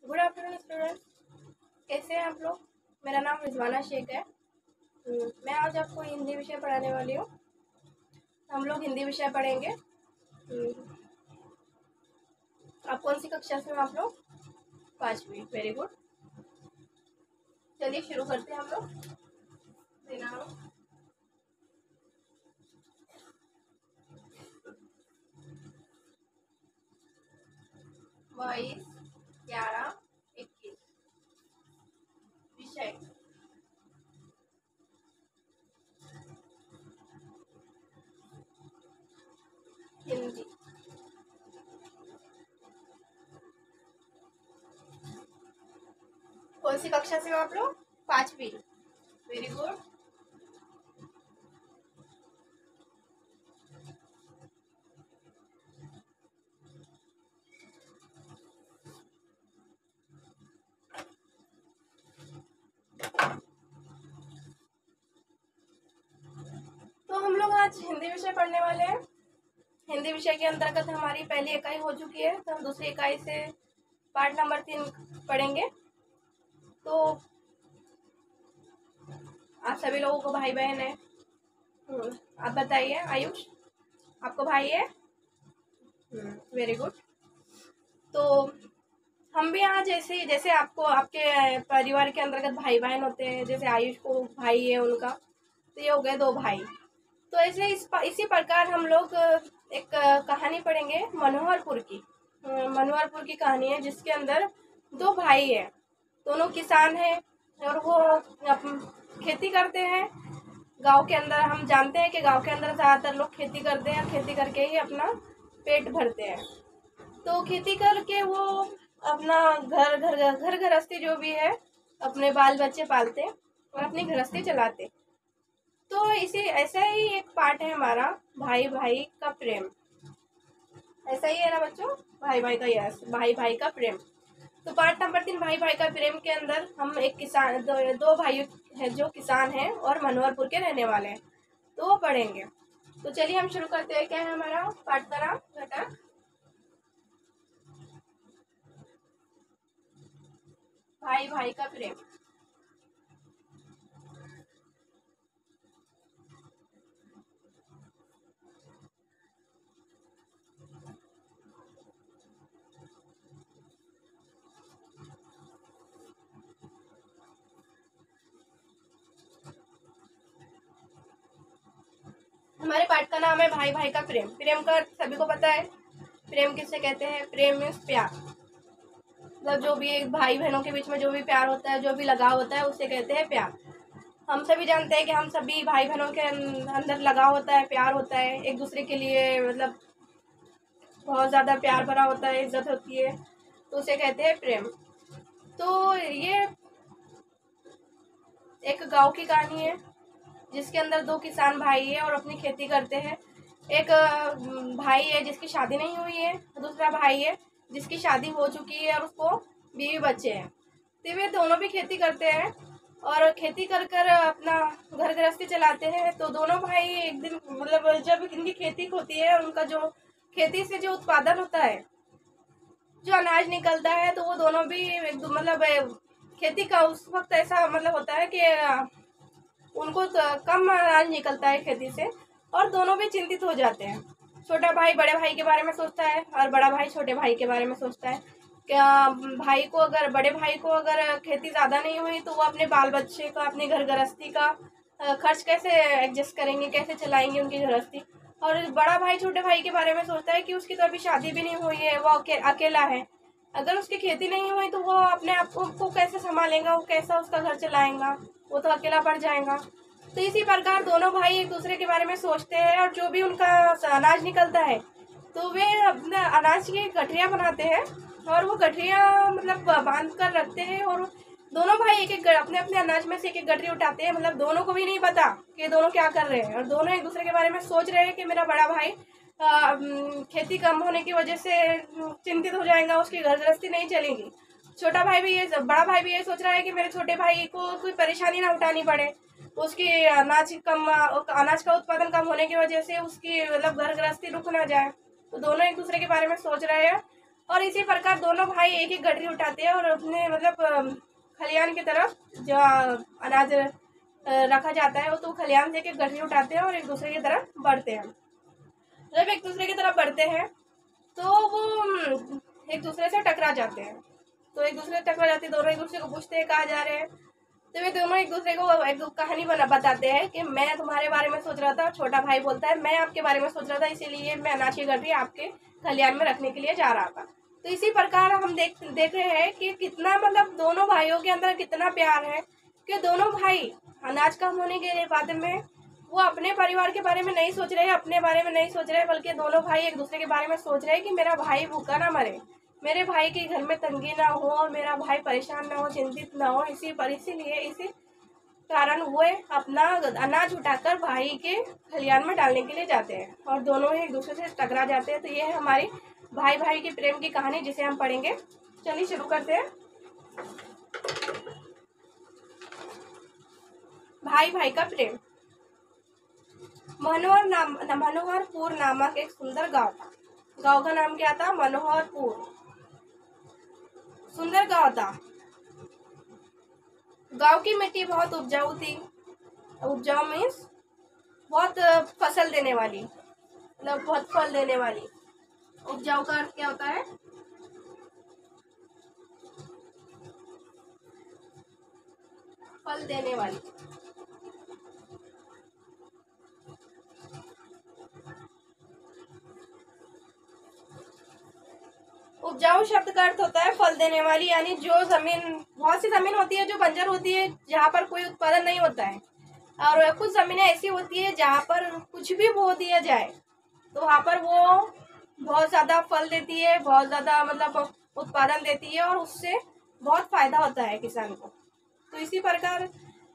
Good afternoon students, कैसे हैं आप लोग। मेरा नाम रिजवाना शेख है। मैं आज आपको हिंदी विषय पढ़ाने वाली हूँ। हम लोग हिंदी विषय पढ़ेंगे। आप कौन सी कक्षा से हो आप लोग? 5वीं। Very good. चलिए शुरू करते हैं हम लोग। दिनांक 22/11/21। विषय हिंदी। कौन सी कक्षा से हो आप लोग? 5वीं। Very good. तो हम लोग आज हिंदी विषय पढ़ने वाले हैं। हिंदी विषय के अंतर्गत हमारी पहली इकाई हो चुकी है, तो हम दूसरी इकाई से पार्ट नंबर 3 पढ़ेंगे। तो आप सभी लोगों को भाई बहन है। आप बताइए आयुष, आपको भाई है? Very good. तो हम भी यहाँ जैसे आपको आपके परिवार के अंतर्गत भाई बहन होते हैं, जैसे आयुष को भाई है उनका, तो ये हो गए 2 भाई। तो ऐसे इसी प्रकार हम लोग एक कहानी पढ़ेंगे मनोहरपुर की। मनोहरपुर की कहानी है जिसके अंदर 2 भाई है, दोनों किसान हैं और वो खेती करते हैं। गांव के अंदर हम जानते हैं कि गांव के अंदर ज़्यादातर लोग खेती करते हैं, खेती करके ही अपना पेट भरते हैं। तो खेती करके वो अपना घर गृहस्थी जो भी है, अपने बाल बच्चे पालते और अपनी गृहस्थी चलाते। तो इसी ऐसा ही एक पार्ट है हमारा भाई भाई का प्रेम। ऐसा ही है ना बच्चों, भाई भाई का, यस, भाई भाई का प्रेम। तो पार्ट नंबर 3 भाई भाई का प्रेम के अंदर हम एक किसान दो भाई है जो किसान हैं और मनोहरपुर के रहने वाले हैं, तो वो पढ़ेंगे। तो चलिए हम शुरू करते हैं। क्या है हमारा पाठ का नाम? घटक भाई भाई का प्रेम। हमारे पाठ का नाम है भाई भाई का प्रेम। प्रेम का सभी को पता है, प्रेम किससे कहते हैं? प्रेम मीन्स प्यार। मतलब जो भी एक भाई बहनों के बीच में जो भी प्यार होता है, जो भी लगाव होता है, उसे कहते हैं प्यार। हम सभी जानते हैं कि हम सभी भाई बहनों के अंदर लगाव होता है, प्यार होता है एक दूसरे के लिए, मतलब बहुत ज़्यादा प्यार भरा होता है, इज्जत होती है, तो उसे कहते हैं प्रेम। तो ये एक गांव की कहानी है जिसके अंदर 2 किसान भाई है और अपनी खेती करते हैं। एक भाई है जिसकी शादी नहीं हुई है, दूसरा भाई है जिसकी शादी हो चुकी है और उसको बीवी बच्चे हैं। तो वे दोनों भी खेती करते हैं और खेती कर कर अपना घर गृहस्थी चलाते हैं। तो दोनों भाई एक दिन, मतलब जब इनकी खेती होती है, उनका जो खेती से जो उत्पादन होता है, जो अनाज निकलता है, तो वो दोनों भी मतलब खेती का उस वक्त ऐसा मतलब होता है कि उनको कम अनाज निकलता है खेती से और दोनों भी चिंतित हो जाते हैं। छोटा भाई बड़े भाई के बारे में सोचता है और बड़ा भाई छोटे भाई के बारे में सोचता है। क्या भाई को अगर बड़े भाई को अगर खेती ज़्यादा नहीं हुई तो वो अपने बाल बच्चे का, अपनी घर गृहस्थी का खर्च कैसे एडजस्ट करेंगे, कैसे चलाएंगे उनकी गृहस्थी। और बड़ा भाई छोटे भाई के बारे में सोचता है कि उसकी तो अभी शादी भी नहीं हुई है, वो अकेला है। अगर उसकी खेती नहीं हुई तो वो अपने आप को कैसे संभालेगा, वो कैसा उसका घर चलाएगा, वो तो अकेला पड़ जाएगा। तो इसी प्रकार दोनों भाई एक दूसरे के बारे में सोचते हैं और जो भी उनका अनाज निकलता है तो वे अपना अनाज की गठरियाँ बनाते हैं और वो गठरियाँ मतलब बांध कर रखते हैं और दोनों भाई एक एक अपने अपने अनाज में से एक एक गठरी उठाते हैं। मतलब दोनों को भी नहीं पता कि दोनों क्या कर रहे हैं और दोनों एक दूसरे के बारे में सोच रहे हैं कि मेरा बड़ा भाई खेती कम होने की वजह से चिंतित हो जाएगा, उसकी घर गृहस्थी नहीं चलेगी। छोटा भाई भी बड़ा भाई भी ये सोच रहा है कि मेरे छोटे भाई को कोई परेशानी ना उठानी पड़े, उसकी अनाज का उत्पादन कम होने की वजह से उसकी मतलब घर गृहस्थी रुक ना जाए। तो दोनों एक दूसरे के बारे में सोच रहे हैं और इसी प्रकार दोनों भाई एक एक गठरी उठाते हैं और अपने मतलब खलियान की तरफ जो अनाज रखा जाता है वो तो खलियान से एक गठरी उठाते हैं और एक दूसरे की तरफ बढ़ते हैं। जब एक दूसरे की तरफ बढ़ते हैं तो वो एक दूसरे से टकरा जाते हैं। तो एक दूसरे से टकरा जाते हैं, दोनों एक दूसरे को पूछते हैं कहाँ जा रहे हैं। तो वे दोनों एक दूसरे को एक कहानी बताते हैं कि मैं तुम्हारे बारे में सोच रहा था। छोटा भाई बोलता है मैं आपके बारे में सोच रहा था, इसीलिए मैं अनाज की गठरी आपके खलियान में रखने के लिए जा रहा था। तो इसी प्रकार हम देख रहे हैं कि कितना मतलब दोनों भाइयों के अंदर कितना प्यार है कि दोनों भाई अनाज कम होने के बाद में वो अपने परिवार के बारे में नहीं सोच रहे, अपने बारे में नहीं सोच रहे, बल्कि दोनों भाई एक दूसरे के बारे में सोच रहे हैं कि मेरा भाई भूखा ना मरे, मेरे भाई के घर में तंगी ना हो और मेरा भाई परेशान ना हो, चिंतित ना हो। इसी कारण वो अपना अनाज उठाकर भाई के खलियान में डालने के लिए जाते हैं और दोनों ही एक दूसरे से टकरा जाते हैं। तो ये है हमारी भाई भाई के प्रेम की कहानी जिसे हम पढ़ेंगे। चलिए शुरू करते हैं। भाई भाई का प्रेम। मनोहरपुर नामक एक सुंदर गांव था। गांव का नाम क्या था? मनोहरपुर। सुंदर गांव था। गांव की मिट्टी बहुत उपजाऊ थी। उपजाऊ मीन्स बहुत फसल देने वाली, मतलब बहुत फल देने वाली। उपजाऊ का अर्थ क्या होता है? फल देने वाली। उपजाऊ शब्द का अर्थ होता है फल देने वाली, यानी जो जमीन, बहुत सी जमीन होती है जो बंजर होती है, जहाँ पर कोई उत्पादन नहीं होता है, और कुछ जमीनें ऐसी होती है जहाँ पर कुछ भी बो दिया जाए तो वहाँ पर वो बहुत ज्यादा फल देती है, बहुत ज्यादा मतलब उत्पादन देती है और उससे बहुत फायदा होता है किसान को। तो इसी प्रकार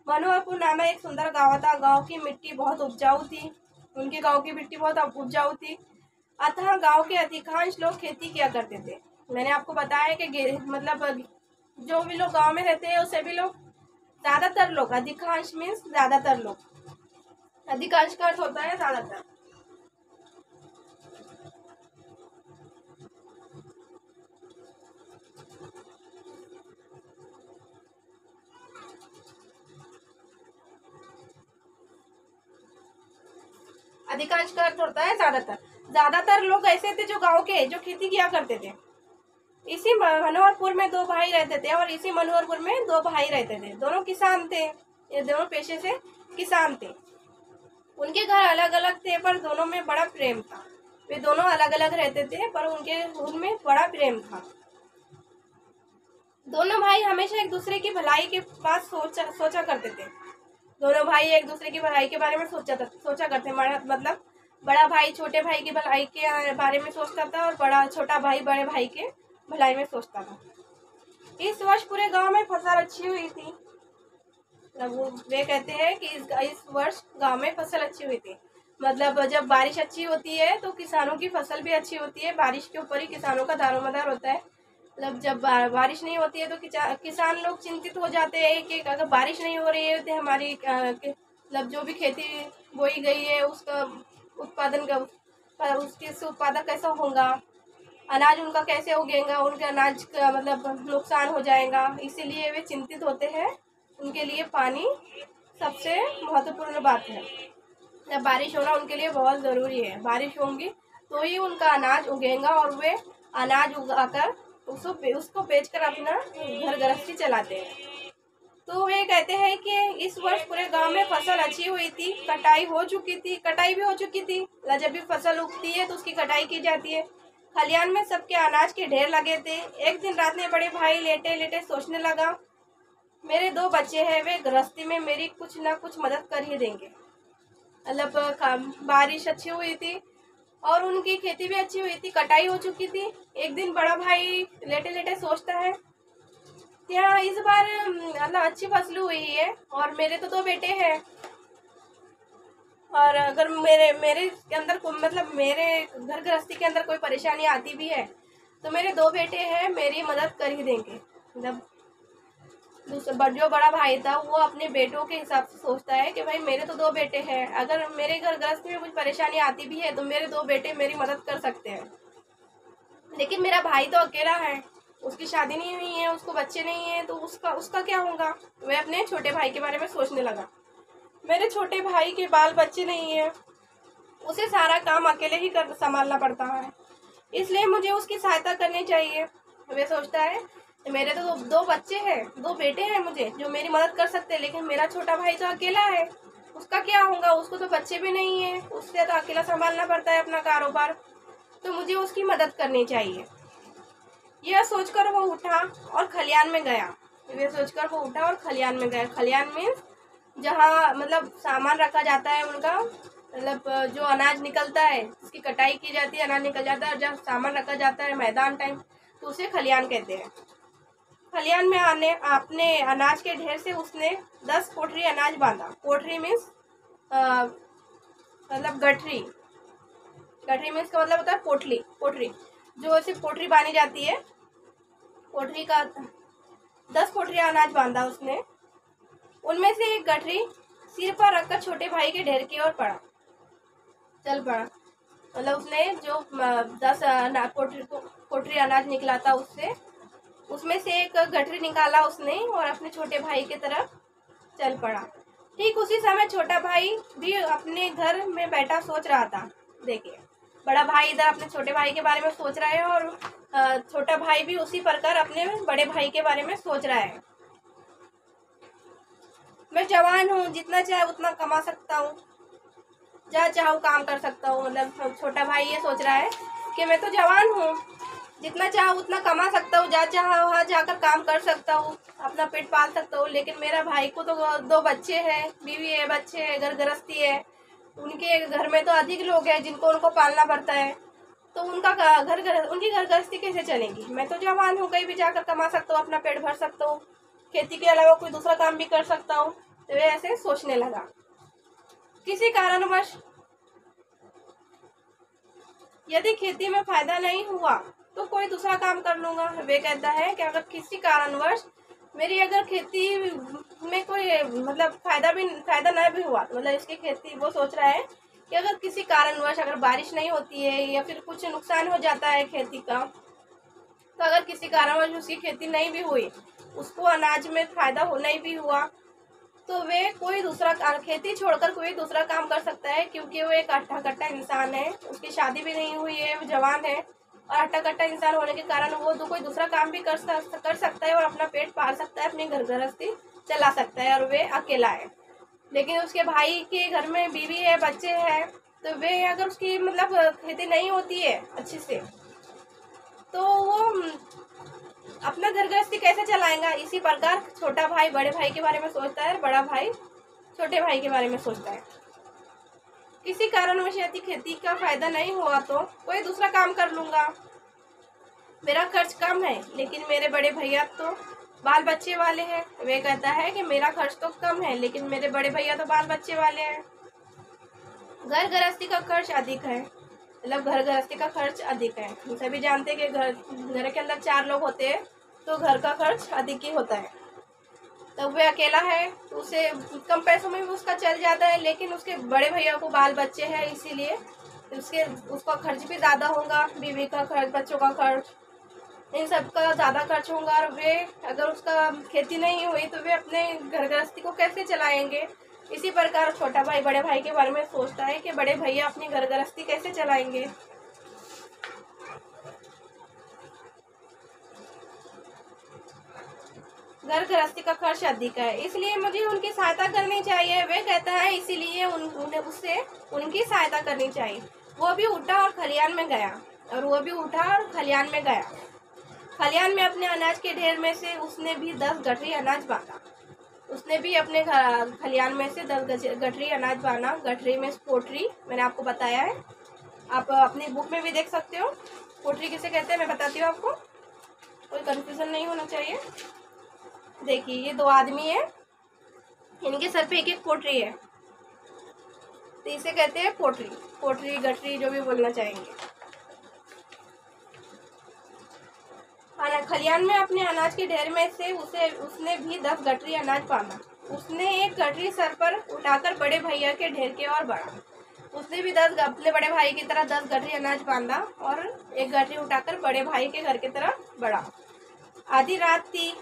मनोहरपुर नामक एक सुंदर गांव था। गांव की मिट्टी बहुत उपजाऊ थी। उनके गांव की मिट्टी बहुत उपजाऊ थी, अतः गांव के अधिकांश लोग खेती किया करते थे। मैंने आपको बताया कि मतलब जो भी लोग गांव में रहते हैं उसे भी लोग, ज्यादातर लोग, अधिकांश मीन्स ज्यादातर लोग, अधिकांश का अर्थ होता है ज्यादातर। अधिकांश का अर्थ होता है ज्यादातर। ज्यादातर लोग ऐसे थे जो गांव के जो खेती किया करते थे। इसी मनोहरपुर में दो भाई रहते थे और इसी मनोहरपुर में दो भाई रहते थे। दोनों किसान थे, ये दोनों पेशे से किसान थे। उनके घर अलग अलग थे पर दोनों में बड़ा प्रेम था। वे दोनों अलग अलग रहते थे पर उनमें बड़ा प्रेम था। दोनों भाई हमेशा एक दूसरे की भलाई के बात सोचा करते थे। दोनों भाई एक दूसरे की भलाई के बारे में सोचा करते। मतलब बड़ा भाई छोटे भाई की भलाई के बारे में सोचता था और छोटा भाई बड़े भाई के भलाई में सोचता था। इस वर्ष पूरे गांव में फसल अच्छी हुई थी। वे कहते हैं कि इस वर्ष गांव में फसल अच्छी हुई थी। मतलब जब बारिश अच्छी होती है तो किसानों की फसल भी अच्छी होती है। बारिश के ऊपर ही किसानों का दारोमदार होता है। मतलब जब बारिश नहीं होती है तो किसान लोग चिंतित हो जाते हैं कि अगर बारिश नहीं हो रही है तो हमारी मतलब जो भी खेती बोई गई है उसका उत्पादन का उसके से उत्पादन कैसा होगा, अनाज उनका कैसे उगेगा, उनके अनाज का मतलब नुकसान हो जाएगा। इसीलिए वे चिंतित होते हैं। उनके लिए पानी सबसे महत्वपूर्ण बात है। जब बारिश होना उनके लिए बहुत ज़रूरी है। बारिश होंगी तो ही उनका अनाज उगेगा और वे अनाज उगाकर उसको बेचकर अपना घर गृहस्थी चलाते हैं। तो वे कहते हैं कि इस वर्ष पूरे गांव में फसल अच्छी हुई थी, कटाई भी हो चुकी थी। जब भी फसल उगती है तो उसकी कटाई की जाती है। खलियान में सबके अनाज के ढेर लगे थे। एक दिन रात में बड़े भाई लेटे लेटे सोचने लगा, मेरे दो बच्चे हैं, वे गृहस्थी में मेरी कुछ ना कुछ मदद कर ही देंगे। मतलब बारिश अच्छी हुई थी और उनकी खेती भी अच्छी हुई थी, कटाई हो चुकी थी। एक दिन बड़ा भाई लेटे लेटे सोचता है, क्या इस बार मतलब अच्छी फसल हुई है और मेरे तो दो बेटे हैं, और अगर मेरे के अंदर मतलब मेरे घर गृहस्थी के अंदर कोई परेशानी आती भी है तो मेरे दो बेटे हैं, मेरी मदद कर ही देंगे। मतलब जो बड़ा भाई था वो अपने बेटों के हिसाब से सोचता है कि भाई मेरे तो दो बेटे हैं, अगर मेरे घर गृहस्थी में कुछ परेशानी आती भी है तो मेरे दो बेटे मेरी मदद कर सकते हैं। लेकिन मेरा भाई तो अकेला है, उसकी शादी नहीं हुई है, उसको बच्चे नहीं है, तो उसका उसका क्या होगा। वह अपने छोटे भाई के बारे में सोचने लगा। मेरे छोटे भाई के बाल बच्चे नहीं है, उसे सारा काम अकेले ही कर संभालना पड़ता है, इसलिए मुझे उसकी सहायता करनी चाहिए। वह सोचता है मेरे तो दो बच्चे हैं, दो बेटे हैं मुझे जो मेरी मदद कर सकते हैं, लेकिन मेरा छोटा भाई तो अकेला है, उसका क्या होगा, उसको तो बच्चे भी नहीं है, उससे तो अकेला संभालना पड़ता है अपना कारोबार, तो मुझे उसकी मदद करनी चाहिए। यह सोचकर वो उठा और खलियान में गया। यह सोचकर वो उठा और खलियान में गया। खलियान मीन्स जहाँ मतलब सामान रखा जाता है उनका, मतलब जो अनाज निकलता है, उसकी कटाई की जाती है, अनाज निकल जाता है, और जहाँ सामान रखा जाता है मैदान टाइम, तो उसे खलियान कहते हैं। खलियान में आने अपने अनाज के ढेर से उसने 10 पोटरी अनाज बांधा। पोटरी मीन्स मतलब गठरी। गठरी मीन्स का मतलब होता है पोटली, पोटरी, जो ऐसे पोटरी बांधी जाती है, पोटरी का 10 पोटरी अनाज बांधा उसने। उनमें से एक गठरी सिर पर रखकर छोटे भाई के ढेर की ओर पड़ा, चल पड़ा। मतलब उसने जो 10 पोटरी अनाज निकला था उसमें से एक गठरी निकाला उसने और अपने छोटे भाई की तरफ चल पड़ा। ठीक उसी समय छोटा भाई भी अपने घर में बैठा सोच रहा था। देखिए, बड़ा भाई इधर अपने छोटे भाई के बारे में सोच रहा है और छोटा भाई भी उसी प्रकार अपने बड़े भाई के बारे में सोच रहा है। मैं जवान हूँ, जितना चाहे उतना कमा सकता हूँ, जहाँ चाहूँ काम कर सकता हूँ। मतलब छोटा भाई ये सोच रहा है कि मैं तो जवान हूँ, जितना चाहूँ उतना कमा सकता हूँ, जहाँ चाह वहाँ जाकर काम कर सकता हूँ, अपना पेट पाल सकता हूँ। लेकिन मेरा भाई को तो 2 बच्चे हैं, बीवी है, बच्चे हैं, घर गृहस्थी है, उनके घर में तो अधिक लोग हैं जिनको उनको पालना पड़ता है, तो उनकी घर गृहस्थी कैसे चलेगी। मैं तो जवान हूँ, कहीं भी जाकर कमा सकता हूँ, अपना पेट भर सकता हूँ, खेती के अलावा कोई दूसरा काम भी कर सकता हूँ। तो वे ऐसे सोचने लगा। किसी कारणवश यदि खेती में फायदा नहीं हुआ तो कोई दूसरा काम कर लूंगा। वे कहता है कि अगर किसी कारणवश मेरी अगर खेती में कोई मतलब फायदा ना भी हुआ, मतलब इसकी खेती, वो सोच रहा है कि अगर किसी कारणवश अगर बारिश नहीं होती है या फिर कुछ नुकसान हो जाता है खेती का, तो अगर किसी कारणवश उसकी खेती नहीं भी हुई, उसको अनाज में फायदा हो नहीं भी हुआ, तो वे कोई दूसरा खेती छोड़कर कोई दूसरा काम कर सकता है, क्योंकि वो एक अट्ठा कट्टा इंसान है, उसकी शादी भी नहीं हुई है, वो जवान है, और अट्ठा कट्टा इंसान होने के कारण वो कोई दूसरा काम भी कर सकता है और अपना पेट पाल सकता है, अपनी घर गृहस्थी चला सकता है, और वे अकेला है। लेकिन उसके भाई के घर में बीवी है, बच्चे हैं, तो वे अगर उसकी मतलब खेती नहीं होती है अच्छे से, तो वो अपना घर गृहस्थी कैसे चलाएगा। इसी प्रकार छोटा भाई बड़े भाई के बारे में सोचता है, बड़ा भाई छोटे भाई के बारे में सोचता है। किसी कारणवश यदि खेती का फायदा नहीं हुआ तो कोई दूसरा काम कर लूंगा, मेरा खर्च कम है, लेकिन मेरे बड़े भैया तो बाल बच्चे वाले हैं। वे कहता है कि मेरा खर्च तो कम है, लेकिन मेरे बड़े भैया तो बाल बच्चे वाले हैं। घर गृहस्थी का खर्च अधिक है, मतलब घर गृहस्थी का खर्च अधिक है। हम सभी जानते हैं कि घर के अंदर 4 लोग होते हैं, तो घर का खर्च अधिक ही होता है। तो वह अकेला है, तो उसे कम पैसों में भी उसका चल जाता है, लेकिन उसके बड़े भैया को बाल बच्चे हैं, इसीलिए उसका खर्च भी ज़्यादा होगा, बीवी का खर्च, बच्चों का खर्च, इन सब का ज़्यादा खर्च होगा। और वे अगर उसका खेती नहीं हुई तो वे अपने घर गृहस्थी को कैसे चलाएंगे। इसी प्रकार छोटा भाई बड़े भाई के बारे में सोचता है कि बड़े भैया अपनी घर गृहस्थी कैसे चलाएंगे। घर गृहस्थी का खर्च अधिक है, इसलिए मुझे उनकी सहायता करनी चाहिए। वे कहता है इसीलिए उन्हें उससे उनकी सहायता करनी चाहिए। वो भी उठा और खलियान में गया, खलियान में अपने अनाज के ढेर में से उसने भी 10 गठरी अनाज बांधा। उसने भी अपने खलियान में से 10 गठरी अनाज बांधा। गठरी में पोटरी मैंने आपको बताया है, आप अपनी बुक में भी देख सकते हो। पोटरी किसे कहते हैं मैं बताती हूँ आपको, कोई कंफ्यूजन नहीं होना चाहिए। देखिए, ये 2 आदमी है, इनके सर पे एक एक पोटरी है, तो इसे कहते हैं पोटरी, पोटरी गठरी जो भी बोलना चाहेंगे। खलियान में अपने अनाज के ढेर में से उसने भी 10 गठरी अनाज बांधा। उसने एक गठरी सर पर उठाकर बड़े भैया के ढेर की ओर बढ़ा। उसने भी अपने बड़े भाई की तरह 10 गठरी अनाज बांधा और एक गठरी उठाकर बड़े भाई के घर की तरफ बढ़ा। आधी रात थी,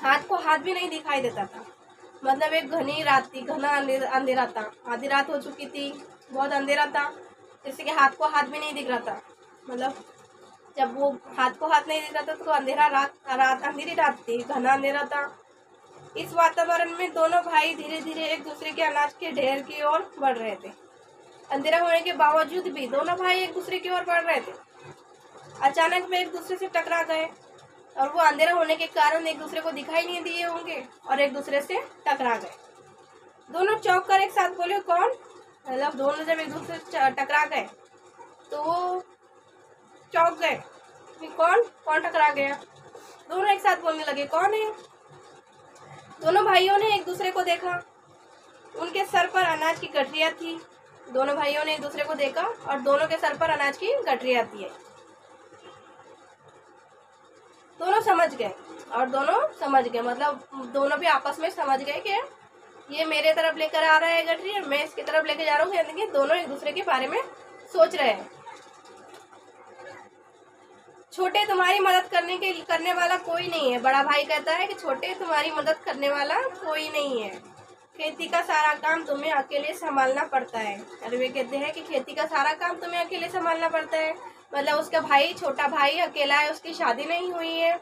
हाथ को हाथ भी नहीं दिखाई देता था। मतलब एक घनी रात थी, घना अंधेरा था। आधी रात हो चुकी थी, बहुत अंधेरा था, जैसे कि हाथ को हाथ भी नहीं दिख रहा था। मतलब जब वो हाथ को हाथ नहीं दिख रहा था तो अंधेरा अंधेरी रात थी, घना अंधेरा था। इस वातावरण में दोनों भाई धीरे धीरे एक दूसरे के अनाज के ढेर की ओर बढ़ रहे थे। अंधेरा होने के बावजूद भी दोनों भाई एक दूसरे की ओर बढ़ रहे थे। अचानक वे एक दूसरे से टकरा गए और वो अंधेरा होने के कारण एक दूसरे को दिखाई नहीं दिए होंगे और एक दूसरे से टकरा गए। दोनों चौंक कर एक साथ बोले, कौन? मतलब दोनों जब एक दूसरे से टकरा गए तो वो चौंक गए कि कौन कौन टकरा गया। दोनों एक साथ बोलने लगे, कौन है? दोनों भाइयों ने एक दूसरे को देखा। उनके सर पर अनाज की गठरियां थी। दोनों भाइयों ने एक दूसरे को देखा और दोनों के सर पर अनाज की गठरियां थी। दोनों समझ गए मतलब दोनों भी आपस में समझ गए कि ये मेरे तरफ लेकर आ रहा है गठरी और मैं इसकी तरफ लेकर जा रहा हूँ। यानी कि दोनों एक दूसरे के बारे में सोच रहे हैं। छोटे, तुम्हारी मदद करने वाला कोई नहीं है। बड़ा भाई कहता है कि छोटे, तुम्हारी मदद करने वाला कोई नहीं है। खेती का सारा काम तुम्हें अकेले संभालना पड़ता है। अरे वे कहते हैं कि खेती का सारा काम तुम्हें अकेले संभालना पड़ता है। मतलब उसका भाई, छोटा भाई अकेला है, उसकी शादी नहीं हुई है,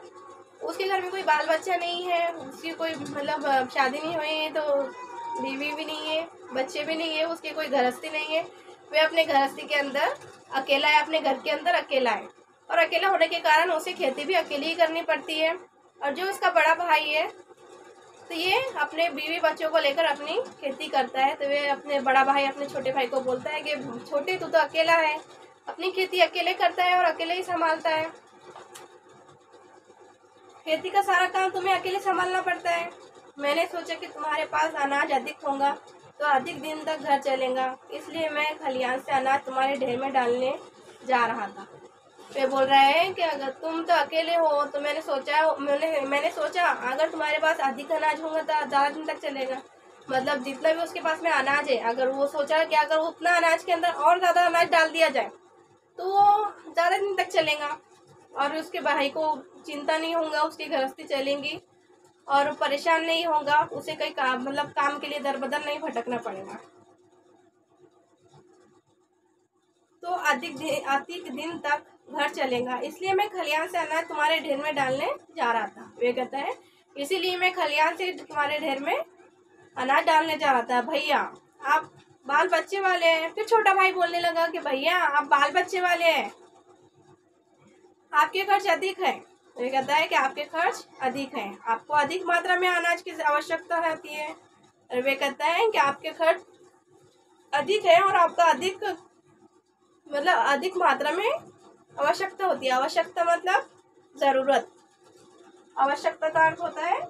उसके घर में कोई बाल बच्चा नहीं है, उसकी कोई मतलब शादी नहीं हुई है, तो बीवी भी नहीं है, बच्चे भी नहीं है, उसकी कोई गृहस्थी नहीं है। वे अपने गृहस्थी के अंदर अकेला है, अपने घर के अंदर अकेला है और अकेला होने के कारण उसे खेती भी अकेली ही करनी पड़ती है। और जो उसका बड़ा भाई है तो ये अपने बीवी बच्चों को लेकर अपनी खेती करता है। तो वे अपने बड़ा भाई अपने छोटे भाई को बोलता है कि छोटे, तू तो अकेला है, अपनी खेती अकेले करता है और अकेले ही संभालता है। खेती का सारा काम तुम्हें अकेले संभालना पड़ता है। मैंने सोचा कि तुम्हारे पास अनाज अधिक होगा तो अधिक दिन तक घर चलेगा, इसलिए मैं खलिहान से अनाज तुम्हारे ढेर में डालने जा रहा था। वे बोल रहे हैं कि अगर तुम तो अकेले हो तो मैंने सोचा अगर तुम्हारे पास अधिक अनाज होगा तो ज़्यादा दिन तक चलेगा। मतलब जितना भी उसके पास में अनाज है, अगर वो सोचा कि अगर उतना अनाज के अंदर और ज़्यादा अनाज डाल दिया जाए तो वो ज़्यादा दिन तक चलेगा और उसके भाई को चिंता नहीं होगा, उसकी गृहस्थी चलेंगी और परेशान नहीं होगा, उसे कई काम के लिए दर बदर नहीं भटकना पड़ेगा। तो अधिक दिन तक घर चलेगा, इसलिए मैं खलिहान से अनाज तुम्हारे ढेर में डालने जा रहा था। वे कहता है इसीलिए मैं खलिहान से तुम्हारे ढेर में अनाज डालने जा रहा था। भैया, आप बाल बच्चे वाले हैं। फिर छोटा भाई बोलने लगा कि भैया, आप बाल बच्चे वाले हैं, आपके खर्च अधिक है। वे कहता है कि आपके खर्च अधिक हैं, आपको अधिक मात्रा में अनाज की आवश्यकता होती है। और वे कहता है कि आपके खर्च अधिक है और आपका अधिक मात्रा में आवश्यकता होती है। आवश्यकता मतलब जरूरत। आवश्यकता का अर्थ होता है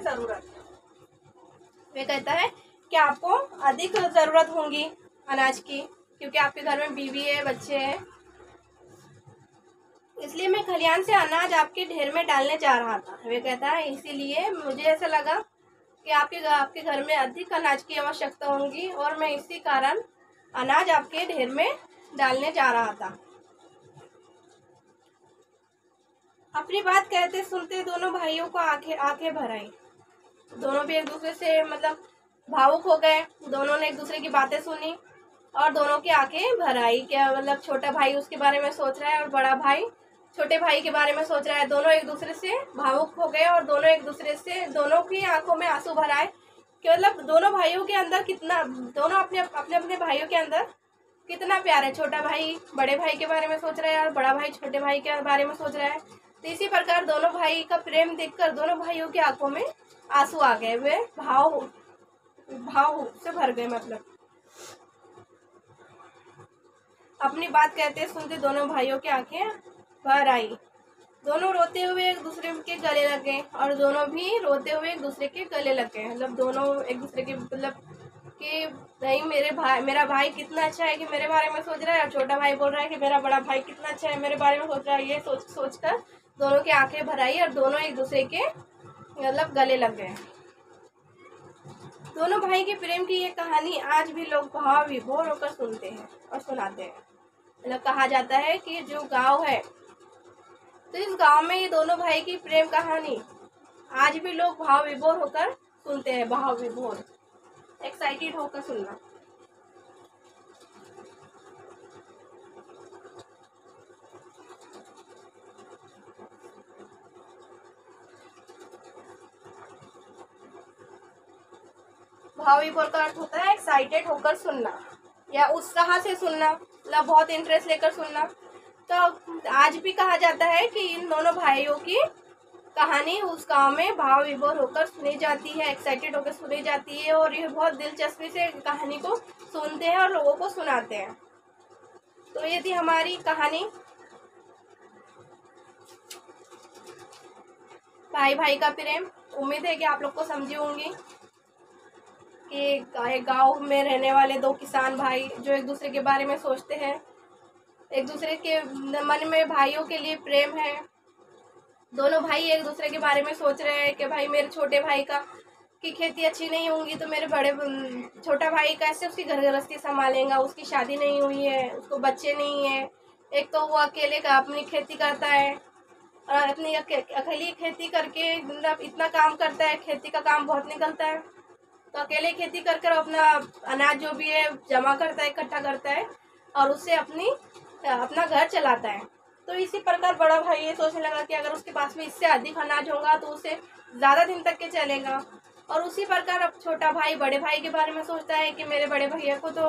जरूरत। वे कहता है कि आपको अधिक जरूरत होगी अनाज की, क्योंकि आपके घर में बीवी है, बच्चे हैं, इसलिए मैं खलिहान से अनाज आपके ढेर में डालने जा रहा था। वे कहता है इसीलिए मुझे ऐसा लगा कि आपके घर में अधिक अनाज की आवश्यकता होगी और मैं इसी कारण अनाज आपके ढेर में डालने जा रहा था। अपनी बात कहते सुनते दोनों भाइयों को आंखें भर आई। दोनों भी एक दूसरे से भावुक हो गए। दोनों ने एक दूसरे की बातें सुनी और दोनों की आंखें भर आई। क्या मतलब छोटा भाई उसके बारे में सोच रहा है और बड़ा भाई छोटे भाई के बारे में सोच रहा है। दोनों एक दूसरे से भावुक हो गए और दोनों की आंखों में आंसू भर आए कि मतलब दोनों भाइयों के अंदर दोनों अपने भाइयों के अंदर कितना प्यार है। छोटा भाई बड़े भाई के बारे में सोच रहा है और बड़ा भाई छोटे भाई के बारे में सोच रहा है। तो इसी प्रकार दोनों भाई का प्रेम देखकर दोनों भाइयों की आंखों में आंसू आ गए। वे भाव से भर गए। मतलब अपनी बात कहते सुनते दोनों भाइयों की आंखें भर आई। दोनों रोते हुए एक दूसरे के गले लग गए और दोनों भी रोते हुए एक दूसरे के गले लग गए। मतलब दोनों एक दूसरे के मतलब कि नहीं मेरा भाई कितना अच्छा है कि मेरे बारे में सोच रहा है, और छोटा भाई बोल रहा है कि मेरा बड़ा भाई कितना अच्छा है मेरे बारे में सोच रहा है। ये सोच कर दोनों की आंखें भर आई और दोनों एक दूसरे के मतलब गले लग गए। दोनों भाई के प्रेम की ये कहानी आज भी लोग भाव विभोर होकर सुनते हैं और सुनाते हैं। मतलब कहा जाता है कि जो गांव है, तो इस गांव में ये दोनों भाई की प्रेम कहानी आज भी लोग भाव विभोर होकर सुनते हैं। भाव विभोर, एक्साइटेड होकर सुनना। भाव विभोर का अर्थ होता है एक्साइटेड होकर सुनना या उत्साह से सुनना, मतलब बहुत इंटरेस्ट लेकर सुनना। तो आज भी कहा जाता है कि इन दोनों भाइयों की कहानी उस गांव में भाव विभोर होकर सुनी जाती है, एक्साइटेड होकर सुनी जाती है, और ये बहुत दिलचस्पी से कहानी को सुनते हैं और लोगों को सुनाते हैं। तो ये थी हमारी कहानी भाई भाई का प्रेम। उम्मीद है कि आप लोग को समझी होंगी कि गांव में रहने वाले दो किसान भाई जो एक दूसरे के बारे में सोचते हैं, एक दूसरे के मन में भाइयों के लिए प्रेम है। दोनों भाई एक दूसरे के बारे में सोच रहे हैं कि भाई मेरे छोटे भाई का की खेती अच्छी नहीं होंगी तो मेरे छोटा भाई कैसे उसकी घर गृहस्थी संभालेगा, उसकी शादी नहीं हुई है, उसको बच्चे नहीं है, एक तो वो अकेले का अपनी खेती करता है और अपनी अकेली खेती करके मतलब इतना काम करता है, खेती का काम बहुत निकलता है, तो अकेले खेती कर कर अपना अनाज जो भी है जमा करता है, इकट्ठा करता है और उससे अपना घर चलाता है। तो इसी प्रकार बड़ा भाई ये सोचने लगा कि अगर उसके पास में इससे अधिक अनाज होगा तो उसे ज़्यादा दिन तक के चलेगा। और उसी प्रकार अब छोटा भाई बड़े भाई के बारे में सोचता है कि मेरे बड़े भैया को तो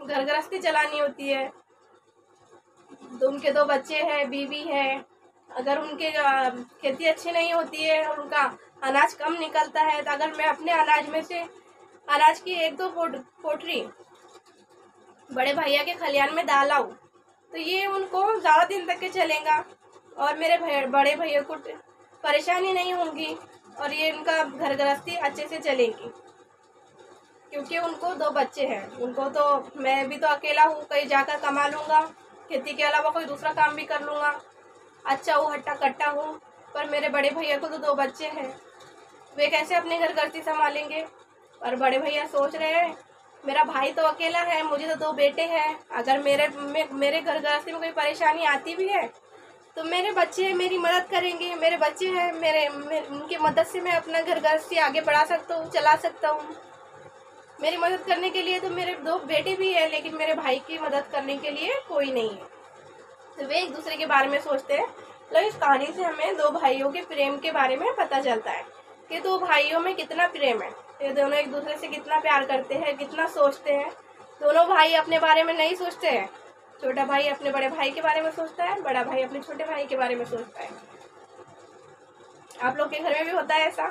घर गृहस्थी चलानी होती है, तो उनके दो बच्चे हैं, बीवी है, अगर उनके खेती अच्छी नहीं होती है और उनका अनाज कम निकलता है, तो अगर मैं अपने अनाज में से अनाज की एक दो पोटरी बड़े भैया के खलियान में डालाऊं तो ये उनको ज़्यादा दिन तक के चलेगा और मेरे बड़े भैया को परेशानी नहीं होगी और ये उनका घर गृहस्थी अच्छे से चलेगी, क्योंकि उनको दो बच्चे हैं। उनको तो मैं भी तो अकेला हूँ, कहीं जाकर कमा लूँगा, खेती के अलावा कोई दूसरा काम भी कर लूँगा, अच्छा हूँ, हट्टा कट्टा हूँ, पर मेरे बड़े भैया को तो दो बच्चे हैं, वे कैसे अपने घर गृहस्थी संभालेंगे। और बड़े भैया सोच रहे हैं मेरा भाई तो अकेला है, मुझे तो दो बेटे हैं, अगर मेरे घर गृहस्थी में कोई परेशानी आती भी है तो मेरे बच्चे मेरी मदद करेंगे, मेरे बच्चे हैं, उनकी मदद से मैं अपना घर गृहस्थी आगे बढ़ा सकता हूँ, चला सकता हूँ। मेरी मदद करने के लिए तो मेरे दो बेटे भी हैं, लेकिन मेरे भाई की मदद करने के लिए कोई नहीं है। तो वे एक दूसरे के बारे में सोचते हैं। तो इस कहानी से हमें दो भाइयों के प्रेम के बारे में पता चलता है कि दो भाइयों में कितना प्रेम है, ये दोनों एक दूसरे से कितना प्यार करते हैं, कितना सोचते हैं। दोनों भाई अपने बारे में नहीं सोचते हैं, छोटा भाई अपने बड़े भाई के बारे में सोचता है, बड़ा भाई अपने छोटे भाई के बारे में सोचता है। आप लोग के घर में भी होता है ऐसा?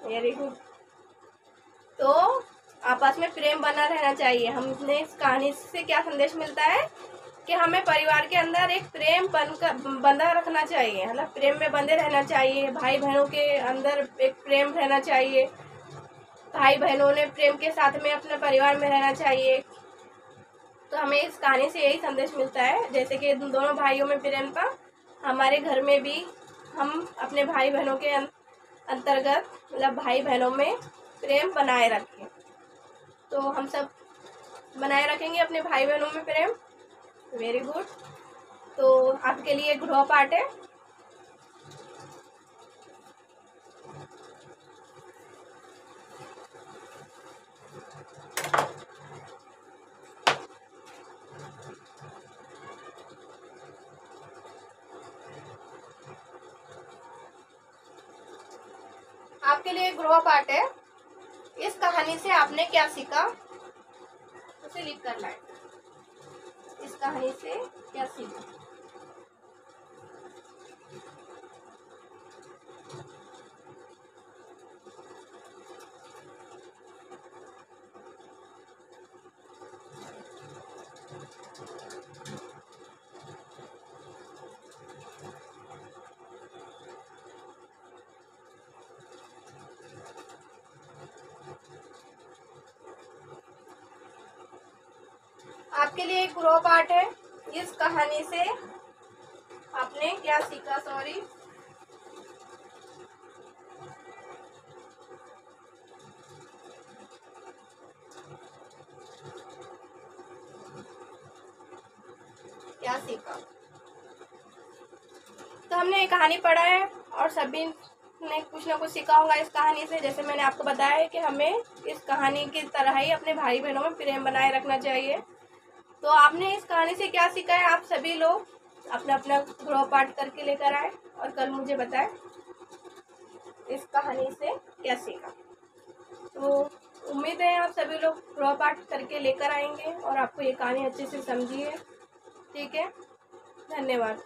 Very good. तो आपस में प्रेम बना रहना चाहिए। हमने इस कहानी से क्या संदेश मिलता है कि हमें परिवार के अंदर एक प्रेम बंधा रखना चाहिए, मतलब प्रेम में बंधे रहना चाहिए। भाई बहनों के अंदर एक प्रेम रहना चाहिए, भाई बहनों ने प्रेम के साथ में अपने परिवार में रहना चाहिए। तो हमें इस कहानी से यही संदेश मिलता है, जैसे कि दोनों भाइयों में प्रेम था, हमारे घर में भी हम अपने भाई बहनों के अंतर्गत मतलब भाई बहनों में प्रेम बनाए रखें। तो हम सब बनाए रखेंगे अपने भाई बहनों में प्रेम। Very good. तो आपके लिए गृह पाठ है। आपके लिए गृह पाठ है, इस कहानी से आपने क्या सीखा उसे लिख कर लाए। इस कहानी से क्या सीखा? आपके लिए एक गृह पाठ है। इस कहानी से आपने क्या सीखा? सॉरी, क्या सीखा? तो हमने ये कहानी पढ़ा है और सभी ने कुछ ना कुछ सीखा होगा इस कहानी से। जैसे मैंने आपको बताया है कि हमें इस कहानी की तरह ही अपने भाई बहनों में प्रेम बनाए रखना चाहिए। तो आपने इस कहानी से क्या सीखा है? आप सभी लोग अपना अपना गृह पाठ करके लेकर आए और कल मुझे बताएं इस कहानी से क्या सीखा। तो उम्मीद है आप सभी लोग गृह पाठ करके लेकर आएंगे और आपको ये कहानी अच्छे से समझी है। ठीक है, धन्यवाद।